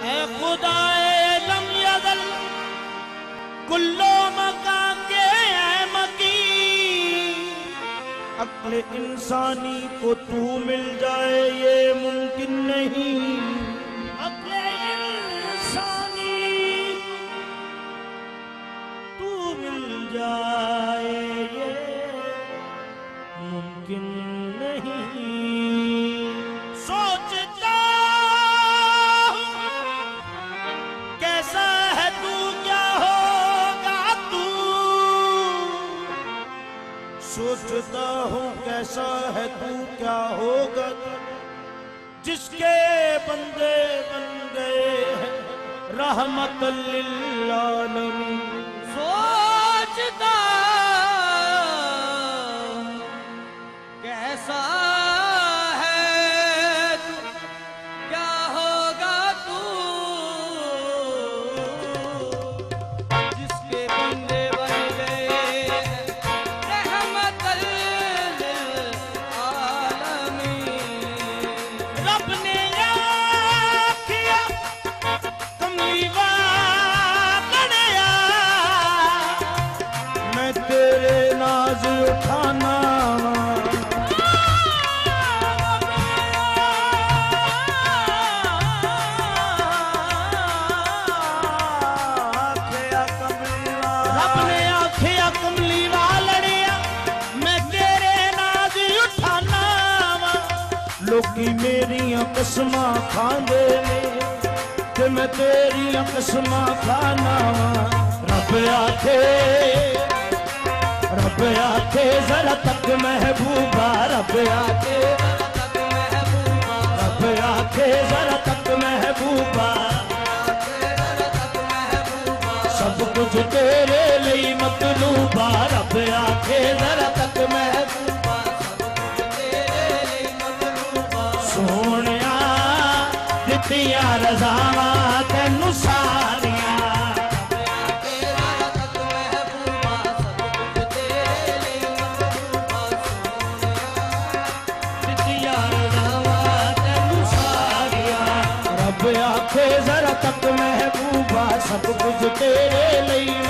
ऐ खुदाए lump यज़ल कुल्लो मका के ऐ मकी, अक्ल इंसानी को तू मिल जाए ये मुमकिन नहीं। अक्ल इंसानी तू मिल जाए ये मुमकिन नहीं। सोचता कैसा है तू, क्या होगा तू। सोचता हूँ कैसा है तू, क्या होगा तू। जिसके बंदे बन गए हैं रहमतल लिल आलमीन। सोचता कैसा है तू, क्या होगा तू। जिसके बंदे बन गए रहमतल लिल आलमीन। रब ने आखिया कमली वालड़िया, मैं तेरे नाज उठाना। लोकी मेरियां कसमां खांदे ने ते मैं तेरियां कसमां खाना वा। रब आखे जरा तक महबूबा, रब आखे जरा तक महबूबा। सब कुछ तेरे लिए मतलूबा, रब आखे जरा तक महबूबा। सोनिया दित्तियां रज़ावां तैनू सारियां, दित्तियां रज़ावां तैनू सारियां। रब आखे जरा तक महबूबा, सब कुछ तेरे लिए